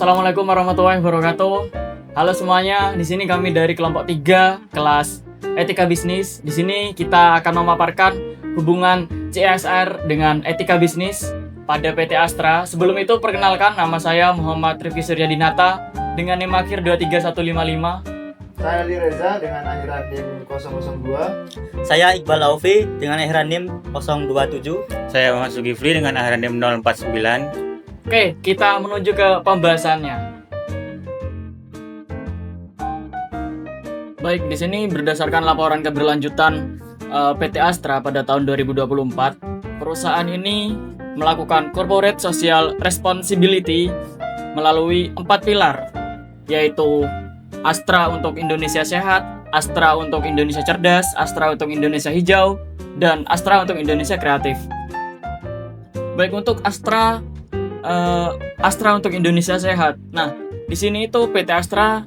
Assalamualaikum warahmatullahi wabarakatuh. Halo semuanya, di sini kami dari kelompok 3 kelas Etika Bisnis. Di sini kita akan memaparkan hubungan CSR dengan etika bisnis pada PT Astra. Sebelum itu perkenalkan, nama saya Muhammad Rifki Suryadinata dengan NIM akhir 23155. Saya Ali Reza dengan akhiran NIM 002. Saya Iqbal Aufi dengan akhiran NIM 027. Saya Muhammad Sugifri dengan akhiran NIM 049. Oke, kita menuju ke pembahasannya. Baik, di sini berdasarkan laporan keberlanjutan PT Astra pada tahun 2024, perusahaan ini melakukan corporate social responsibility melalui 4 pilar, yaitu Astra untuk Indonesia Sehat, Astra untuk Indonesia Cerdas, Astra untuk Indonesia Hijau, dan Astra untuk Indonesia Kreatif. Baik, untuk Astra untuk Indonesia Sehat. Nah, di sini itu PT Astra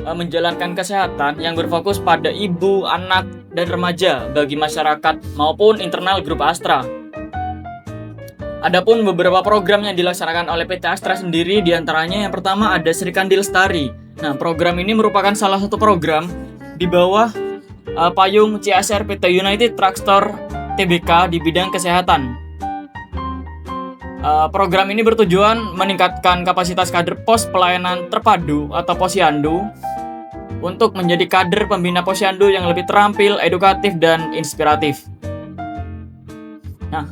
menjalankan kesehatan yang berfokus pada ibu, anak, dan remaja bagi masyarakat maupun internal grup Astra. Adapun beberapa program yang dilaksanakan oleh PT Astra sendiri, diantaranya yang pertama ada Sri Kandi Lestari. Nah, program ini merupakan salah satu program di bawah payung CSR PT United Truststore Tbk di bidang kesehatan. Program ini bertujuan meningkatkan kapasitas kader pos pelayanan terpadu atau posyandu untuk menjadi kader pembina posyandu yang lebih terampil, edukatif, dan inspiratif. Nah,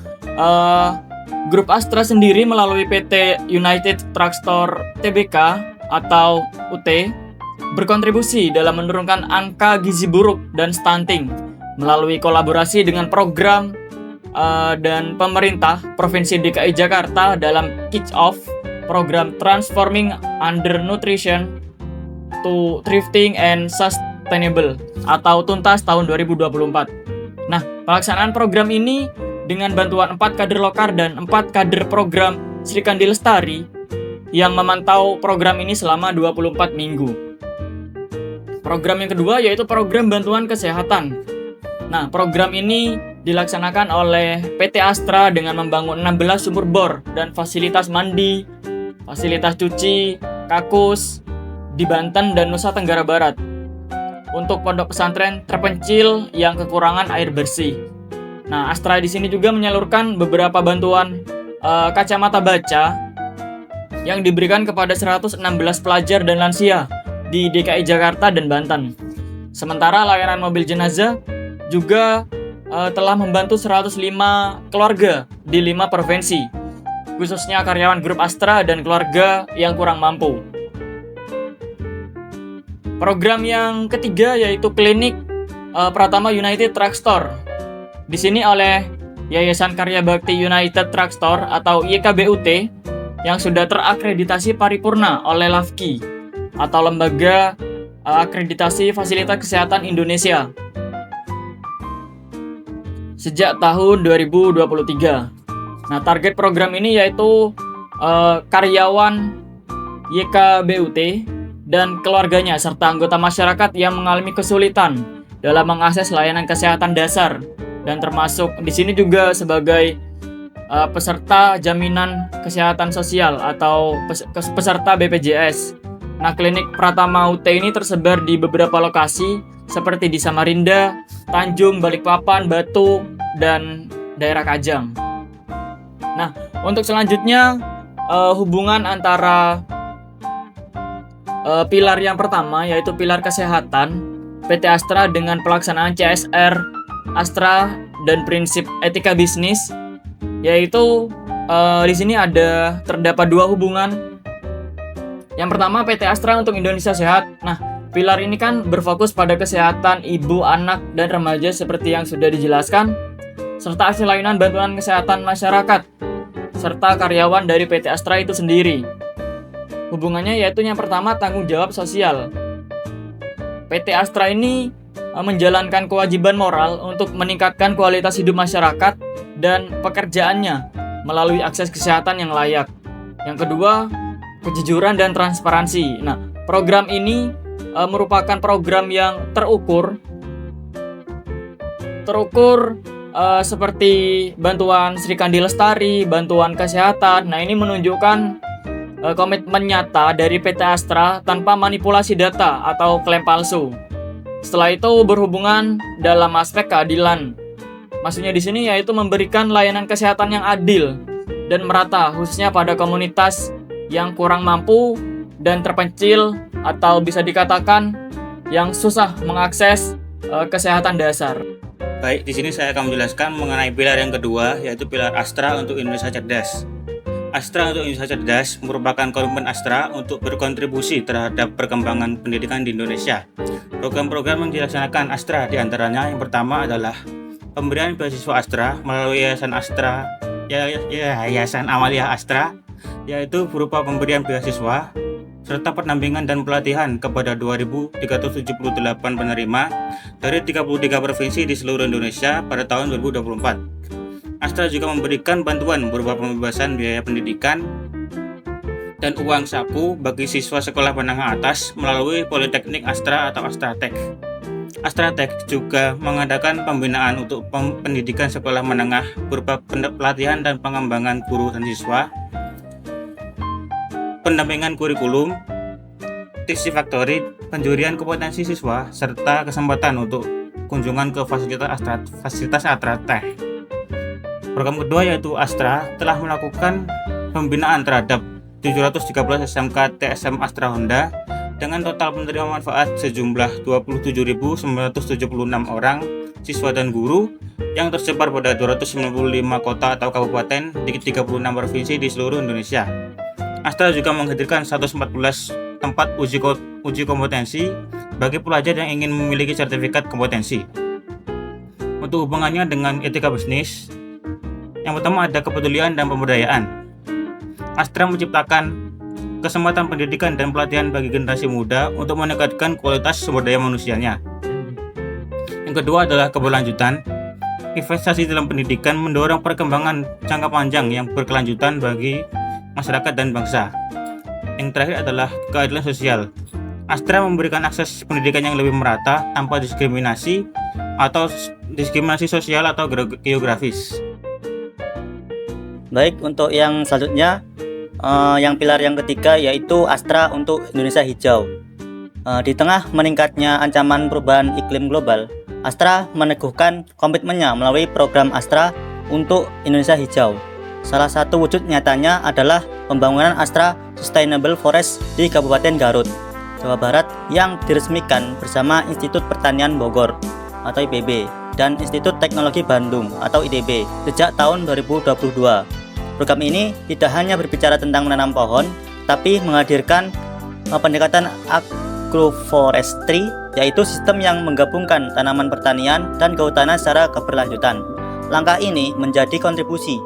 grup Astra sendiri melalui PT United Truststore Tbk atau UT berkontribusi dalam menurunkan angka gizi buruk dan stunting melalui kolaborasi dengan program dan pemerintah Provinsi DKI Jakarta dalam kick-off program Transforming Undernutrition to Thriving and Sustainable atau tuntas tahun 2024. Nah, pelaksanaan program ini dengan bantuan 4 kader lokal dan 4 kader program Sri Kandi Lestari yang memantau program ini selama 24 minggu. Program yang kedua yaitu program bantuan kesehatan. Nah, program ini dilaksanakan oleh PT Astra dengan membangun 16 sumur bor dan fasilitas mandi, fasilitas cuci, kakus di Banten dan Nusa Tenggara Barat untuk pondok pesantren terpencil yang kekurangan air bersih. Nah, Astra di sini juga menyalurkan beberapa bantuan kacamata baca yang diberikan kepada 116 pelajar dan lansia di DKI Jakarta dan Banten. Sementara layanan mobil jenazah juga telah membantu 105 keluarga di 5 provinsi, khususnya karyawan grup Astra dan keluarga yang kurang mampu. Program yang ketiga yaitu klinik Pratama United Truststore. Di sini oleh Yayasan Karya Bakti United Truststore atau YKBUT yang sudah terakreditasi paripurna oleh LAFKI atau Lembaga Akreditasi Fasilitas Kesehatan Indonesia sejak tahun 2023. Nah, target program ini yaitu karyawan YKBUT dan keluarganya serta anggota masyarakat yang mengalami kesulitan dalam mengakses layanan kesehatan dasar dan termasuk di sini juga sebagai peserta jaminan kesehatan sosial atau peserta BPJS. Nah, klinik Pratama UT ini tersebar di beberapa lokasi seperti di Samarinda, Tanjung, Balikpapan, Batu, dan daerah Kajang. Nah, untuk selanjutnya hubungan antara pilar yang pertama yaitu pilar kesehatan PT Astra dengan pelaksanaan CSR Astra dan prinsip etika bisnis, yaitu di sini terdapat 2 hubungan. Yang pertama PT Astra untuk Indonesia Sehat. Nah, pilar ini kan berfokus pada kesehatan ibu, anak, dan remaja seperti yang sudah dijelaskan, serta aksi layanan bantuan kesehatan masyarakat, serta karyawan dari PT Astra itu sendiri. Hubungannya yaitu yang pertama tanggung jawab sosial. PT Astra ini menjalankan kewajiban moral untuk meningkatkan kualitas hidup masyarakat dan pekerjaannya melalui akses kesehatan yang layak. Yang kedua, kejujuran dan transparansi. Nah, program ini merupakan program yang terukur seperti bantuan Sri Kandi Lestari, bantuan kesehatan. Nah, ini menunjukkan komitmen nyata dari PT Astra tanpa manipulasi data atau klaim palsu. Setelah itu berhubungan dalam aspek keadilan. Maksudnya di sini yaitu memberikan layanan kesehatan yang adil dan merata khususnya pada komunitas yang kurang mampu dan terpencil atau bisa dikatakan yang susah mengakses kesehatan dasar. Baik, di sini saya akan menjelaskan mengenai pilar yang kedua, yaitu pilar Astra untuk Indonesia Cerdas. Astra untuk Indonesia Cerdas merupakan komitmen Astra untuk berkontribusi terhadap perkembangan pendidikan di Indonesia. Program-program yang dilaksanakan Astra diantaranya yang pertama adalah pemberian beasiswa Astra melalui Yayasan Astra, Yayasan Amalia Astra, yaitu berupa pemberian beasiswa serta pendampingan dan pelatihan kepada 2.378 penerima dari 33 provinsi di seluruh Indonesia pada tahun 2024. Astra juga memberikan bantuan berupa pembebasan biaya pendidikan dan uang saku bagi siswa sekolah menengah atas melalui Politeknik Astra atau Astratek. Astratek juga mengadakan pembinaan untuk pendidikan sekolah menengah berupa pelatihan dan pengembangan guru dan siswa, pendampingan kurikulum, Tiksi Factory, penjurian kompetensi siswa, serta kesempatan untuk kunjungan ke fasilitas Astratek. Program kedua yaitu Astra telah melakukan pembinaan terhadap 713 SMK TSM Astra Honda dengan total penerima manfaat sejumlah 27.976 orang siswa dan guru yang tersebar pada 295 kota atau kabupaten di 36 provinsi di seluruh Indonesia. Astra juga menghadirkan 114 tempat uji kompetensi bagi pelajar yang ingin memiliki sertifikat kompetensi. Untuk hubungannya dengan etika bisnis, yang pertama ada kepedulian dan pemberdayaan. Astra menciptakan kesempatan pendidikan dan pelatihan bagi generasi muda untuk meningkatkan kualitas sumber daya manusianya. Yang kedua adalah keberlanjutan. Investasi dalam pendidikan mendorong perkembangan jangka panjang yang berkelanjutan bagi masyarakat dan bangsa. Yang terakhir adalah keadilan sosial. Astra memberikan akses pendidikan yang lebih merata tanpa diskriminasi sosial atau geografis. Baik, untuk yang selanjutnya, yang pilar yang ketiga yaitu Astra untuk Indonesia Hijau. Di tengah meningkatnya ancaman perubahan iklim global, Astra meneguhkan komitmennya melalui program Astra untuk Indonesia Hijau. Salah satu wujud nyatanya adalah pembangunan Astra Sustainable Forest di Kabupaten Garut, Jawa Barat yang diresmikan bersama Institut Pertanian Bogor atau IPB dan Institut Teknologi Bandung atau ITB sejak tahun 2022. Program ini tidak hanya berbicara tentang menanam pohon, tapi menghadirkan pendekatan agroforestry, yaitu sistem yang menggabungkan tanaman pertanian dan kehutanan secara keberlanjutan. Langkah ini menjadi kontribusi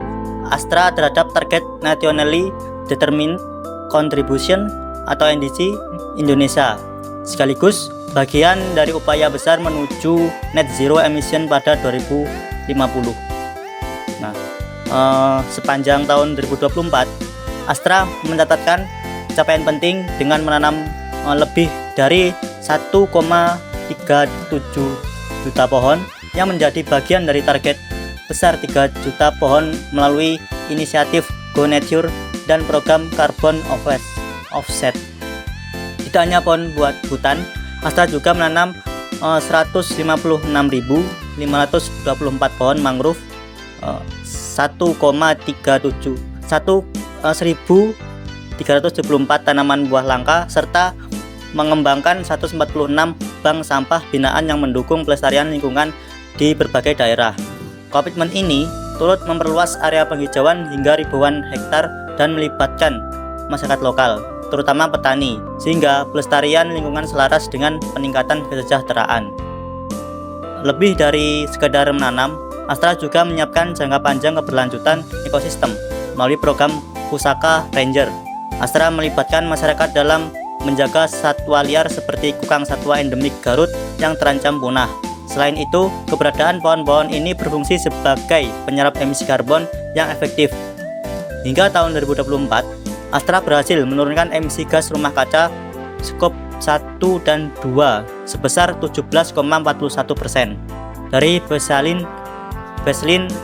Astra terhadap target Nationally Determined Contribution atau NDC Indonesia, sekaligus bagian dari upaya besar menuju net zero emission pada 2050. Nah, sepanjang tahun 2024, Astra mencatatkan capaian penting dengan menanam lebih dari 1,37 juta pohon yang menjadi bagian dari target besar 3 juta pohon melalui inisiatif Go Nature dan program Carbon Offset. Tidak hanya pohon buat hutan, Astra juga menanam 156.524 pohon mangrove, 1.374 tanaman buah langka, serta mengembangkan 146 bank sampah binaan yang mendukung pelestarian lingkungan di berbagai daerah. Komitmen ini turut memperluas area penghijauan hingga ribuan hektar dan melibatkan masyarakat lokal, terutama petani, sehingga pelestarian lingkungan selaras dengan peningkatan kesejahteraan. Lebih dari sekadar menanam, Astra juga menyiapkan jangka panjang keberlanjutan ekosistem melalui program Pusaka Ranger. Astra melibatkan masyarakat dalam menjaga satwa liar seperti kukang satwa endemik Garut yang terancam punah. Selain itu, keberadaan pohon-pohon ini berfungsi sebagai penyerap emisi karbon yang efektif. Hingga tahun 2024, Astra berhasil menurunkan emisi gas rumah kaca skop 1 dan 2 sebesar 17,41% dari baseline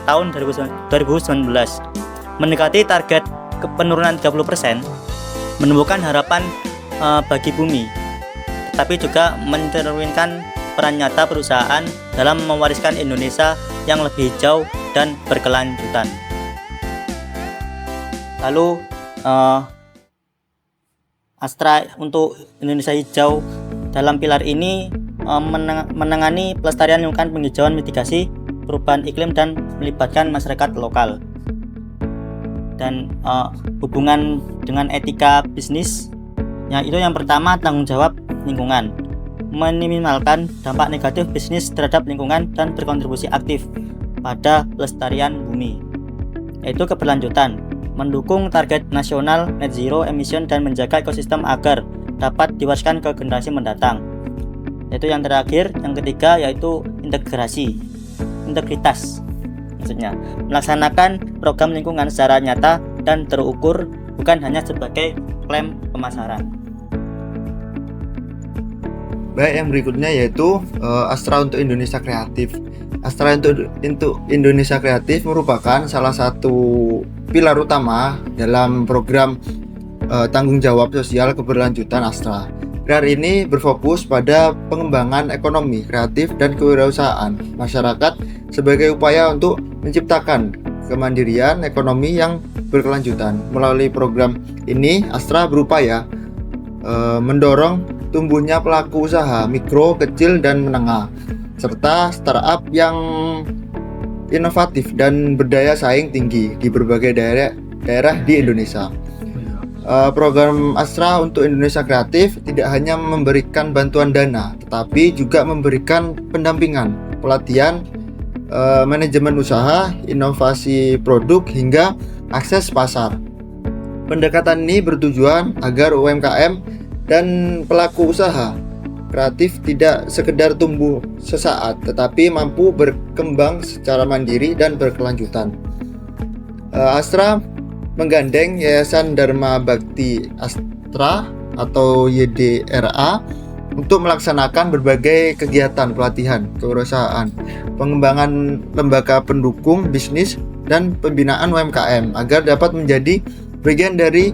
tahun 2019. Mendekati target penurunan 30%, menumbuhkan harapan bagi bumi, tapi juga mencerminkan peran nyata perusahaan dalam mewariskan Indonesia yang lebih hijau dan berkelanjutan. Lalu Astra untuk Indonesia Hijau dalam pilar ini menangani pelestarian lingkungan, penghijauan, mitigasi perubahan iklim dan melibatkan masyarakat lokal. Dan hubungan dengan etika bisnis, yang pertama tanggung jawab lingkungan, meminimalkan dampak negatif bisnis terhadap lingkungan dan berkontribusi aktif pada pelestarian bumi. Yaitu keberlanjutan, mendukung target nasional net zero emission dan menjaga ekosistem agar dapat diwariskan ke generasi mendatang. Yaitu yang terakhir, yang ketiga yaitu integritas. Maksudnya, melaksanakan program lingkungan secara nyata dan terukur, bukan hanya sebagai klaim pemasaran. Baik, yang berikutnya yaitu Astra untuk Indonesia Kreatif. Astra untuk Indonesia Kreatif merupakan salah satu pilar utama dalam program tanggung jawab sosial keberlanjutan Astra. Pilar ini berfokus pada pengembangan ekonomi kreatif dan kewirausahaan masyarakat sebagai upaya untuk menciptakan kemandirian ekonomi yang berkelanjutan. Melalui program ini, Astra berupaya mendorong tumbuhnya pelaku usaha mikro, kecil, dan menengah, serta startup yang inovatif dan berdaya saing tinggi di berbagai daerah di Indonesia. Program Astra untuk Indonesia Kreatif tidak hanya memberikan bantuan dana, tetapi juga memberikan pendampingan, pelatihan, manajemen usaha, inovasi produk, hingga akses pasar. Pendekatan ini bertujuan agar UMKM dan pelaku usaha kreatif tidak sekedar tumbuh sesaat, tetapi mampu berkembang secara mandiri dan berkelanjutan. Astra menggandeng Yayasan Dharma Bakti Astra atau YDRA untuk melaksanakan berbagai kegiatan pelatihan kewirausahaan, pengembangan lembaga pendukung bisnis, dan pembinaan UMKM agar dapat menjadi bagian dari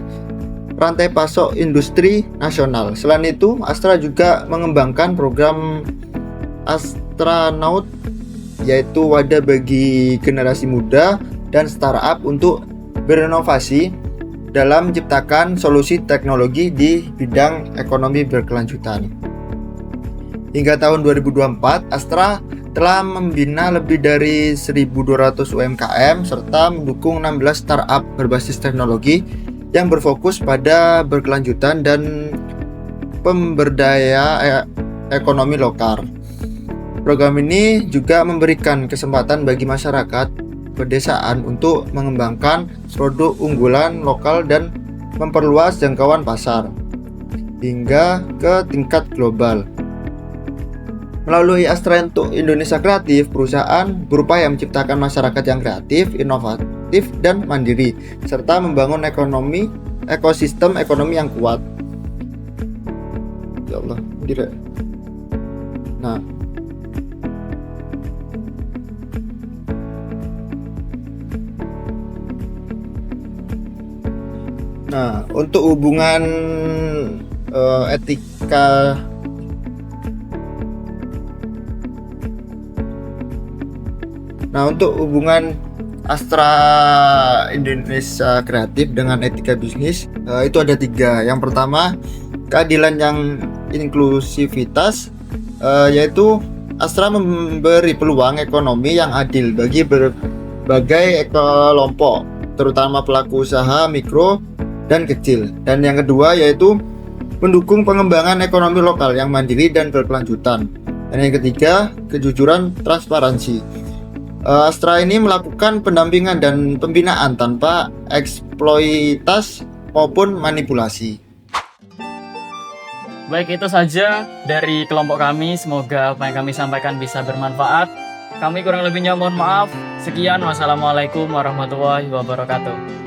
rantai pasok industri nasional. Selain itu, Astra juga mengembangkan program Astronaut, yaitu wadah bagi generasi muda dan startup untuk berinovasi dalam menciptakan solusi teknologi di bidang ekonomi berkelanjutan. Hingga tahun 2024, Astra telah membina lebih dari 1.200 UMKM serta mendukung 16 startup berbasis teknologi yang berfokus pada berkelanjutan dan pemberdaya ekonomi lokal. Program ini juga memberikan kesempatan bagi masyarakat pedesaan untuk mengembangkan produk unggulan lokal dan memperluas jangkauan pasar hingga ke tingkat global. Melalui Astra untuk Indonesia Kreatif, perusahaan berupaya menciptakan masyarakat yang kreatif, inovatif, dan mandiri, serta membangun ekosistem ekonomi yang kuat. Ya Allah, tidak. Nah, untuk hubungan etika untuk hubungan Astra Indonesia Kreatif dengan etika bisnis, itu ada 3. Yang pertama, keadilan yang inklusivitas, yaitu Astra memberi peluang ekonomi yang adil bagi berbagai kelompok, terutama pelaku usaha mikro dan kecil. Dan yang kedua yaitu mendukung pengembangan ekonomi lokal yang mandiri dan berkelanjutan. Dan yang ketiga, kejujuran transparansi. Astra ini melakukan pendampingan dan pembinaan tanpa eksploitasi maupun manipulasi. Baik, itu saja dari kelompok kami. Semoga apa yang kami sampaikan bisa bermanfaat. Kami kurang lebihnya mohon maaf. Sekian, wassalamualaikum warahmatullahi wabarakatuh.